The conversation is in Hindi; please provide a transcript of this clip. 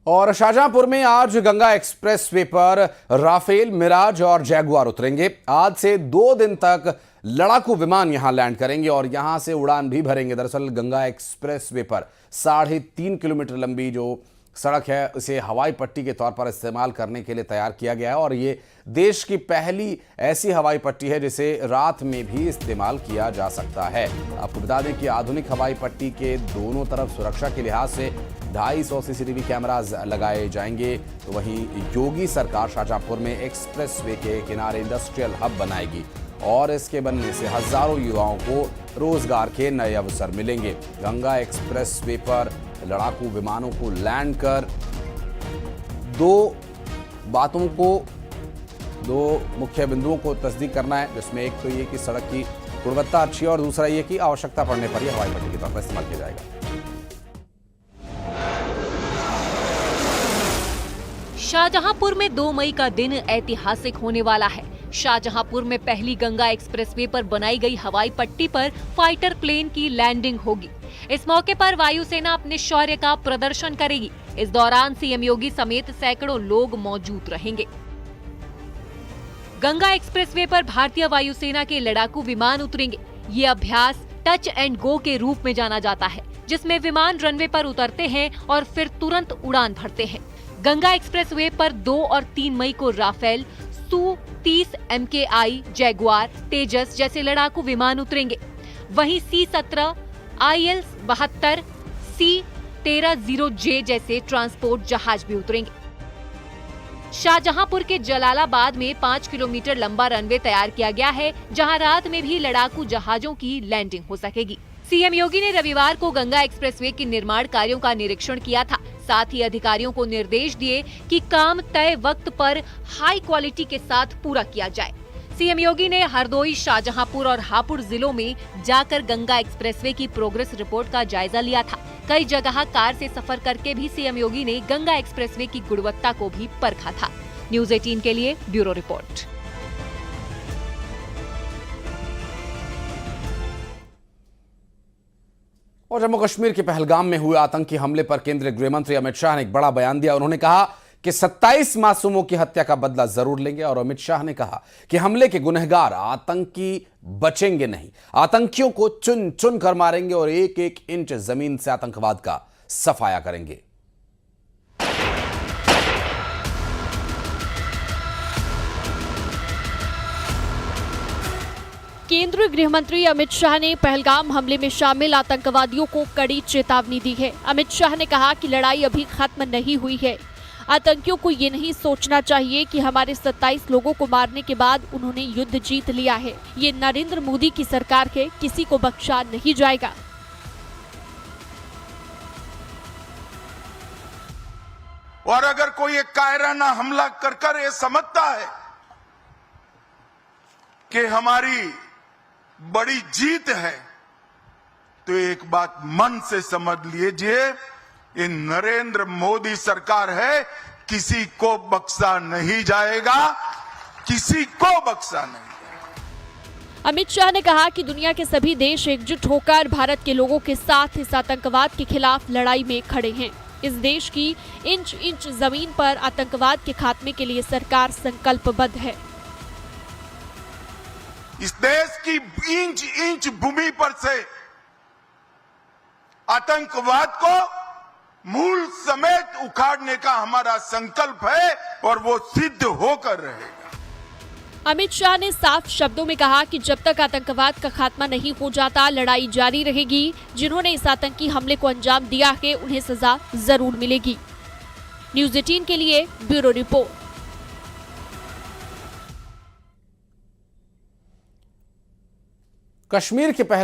और शाहजहांपुर में आज गंगा एक्सप्रेसवे पर राफेल, मिराज और जैगुआर उतरेंगे। आज से 2 दिन तक लड़ाकू विमान यहां लैंड करेंगे और यहां से उड़ान भी भरेंगे। दरअसल गंगा एक्सप्रेसवे पर 3.5 किलोमीटर लंबी जो सड़क है उसे हवाई पट्टी के तौर पर इस्तेमाल करने के लिए तैयार किया गया है और ये देश की पहली ऐसी हवाई पट्टी है जिसे रात में भी इस्तेमाल किया जा सकता है। आपको बता दें कि आधुनिक हवाई पट्टी के दोनों तरफ सुरक्षा के लिहाज से 250 सीसीटीवी कैमराज लगाए जाएंगे। तो वहीं योगी सरकार शाहजहांपुर में एक्सप्रेसवे के किनारे इंडस्ट्रियल हब बनाएगी और इसके बनने से हजारों युवाओं को रोजगार के नए अवसर मिलेंगे। गंगा एक्सप्रेसवे पर लड़ाकू विमानों को लैंड कर दो मुख्य बिंदुओं को तस्दीक करना है, जिसमें एक तो ये कि सड़क की गुणवत्ता अच्छी है और दूसरा ये कि आवश्यकता पड़ने पर यह हवाई पट्टी के तौर पर इस्तेमाल किया जाएगा। शाहजहांपुर में 2 मई का दिन ऐतिहासिक होने वाला है। शाहजहांपुर में पहली गंगा एक्सप्रेसवे पर बनाई गई हवाई पट्टी पर फाइटर प्लेन की लैंडिंग होगी। इस मौके पर वायुसेना अपने शौर्य का प्रदर्शन करेगी। इस दौरान सीएम योगी समेत सैकड़ों लोग मौजूद रहेंगे। गंगा एक्सप्रेसवे पर भारतीय वायुसेना के लड़ाकू विमान उतरेंगे। ये अभ्यास टच एंड गो के रूप में जाना जाता है, जिसमें विमान रनवे पर उतरते हैं और फिर तुरंत उड़ान भरते हैं। गंगा एक्सप्रेसवे पर 2 और 3 मई को राफेल, Su-30 MKI, जैगुआर, तेजस जैसे लड़ाकू विमान उतरेंगे। वहीं C-17, IL-72, C-13-0J जैसे ट्रांसपोर्ट जहाज भी उतरेंगे। शाहजहांपुर के जलालाबाद में 5 किलोमीटर लंबा रनवे तैयार किया गया है, जहां रात में भी लड़ाकू जहाजों की लैंडिंग हो सकेगी। सीएम योगी ने रविवार को गंगा एक्सप्रेसवे के निर्माण कार्यों का निरीक्षण किया था। साथ ही अधिकारियों को निर्देश दिए कि काम तय वक्त पर हाई क्वालिटी के साथ पूरा किया जाए। सीएम योगी ने हरदोई, शाहजहांपुर और हापुड़ जिलों में जाकर गंगा एक्सप्रेसवे की प्रोग्रेस रिपोर्ट का जायजा लिया था। कई जगह कार से सफर करके भी सीएम योगी ने गंगा एक्सप्रेसवे की गुणवत्ता को भी परखा था। न्यूज़ 18 के लिए ब्यूरो रिपोर्ट। और जम्मू कश्मीर के पहलगाम में हुए आतंकी हमले पर केंद्रीय गृह मंत्री अमित शाह ने एक बड़ा बयान दिया। उन्होंने कहा कि 27 मासूमों की हत्या का बदला जरूर लेंगे और अमित शाह ने कहा कि हमले के गुनहगार आतंकी बचेंगे नहीं, आतंकियों को चुन चुन कर मारेंगे और 1-1 इंच जमीन से आतंकवाद का सफाया करेंगे। केंद्रीय गृह मंत्री अमित शाह ने पहलगाम हमले में शामिल आतंकवादियों को कड़ी चेतावनी दी है। अमित शाह ने कहा कि लड़ाई अभी खत्म नहीं हुई है। आतंकियों को ये नहीं सोचना चाहिए कि हमारे 27 लोगों को मारने के बाद उन्होंने युद्ध जीत लिया है। ये नरेंद्र मोदी की सरकार है, किसी को बख्शा नहीं जाएगा। और अगर कोई एक कायराना हमला कर ये समझता है कि हमारी बड़ी जीत है, तो एक बात मन से समझ लीजिए, ये नरेंद्र मोदी सरकार है, किसी को बख्शा नहीं जाएगा, किसी को बख्शा नहीं। अमित शाह ने कहा कि दुनिया के सभी देश एकजुट होकर भारत के लोगों के साथ इस आतंकवाद के खिलाफ लड़ाई में खड़े हैं। इस देश की इंच इंच जमीन पर आतंकवाद के खात्मे के लिए सरकार संकल्पबद्ध है। इस देश की इंच इंच भूमि पर से आतंकवाद को मूल समेत उखाड़ने का हमारा संकल्प है और वो सिद्ध होकर रहेगा। अमित शाह ने साफ शब्दों में कहा कि जब तक आतंकवाद का खात्मा नहीं हो जाता, लड़ाई जारी रहेगी। जिन्होंने इस आतंकी हमले को अंजाम दिया है, उन्हें सजा जरूर मिलेगी। न्यूज़ 18 के लिए ब्यूरो रिपोर्ट। कश्मीर के पहल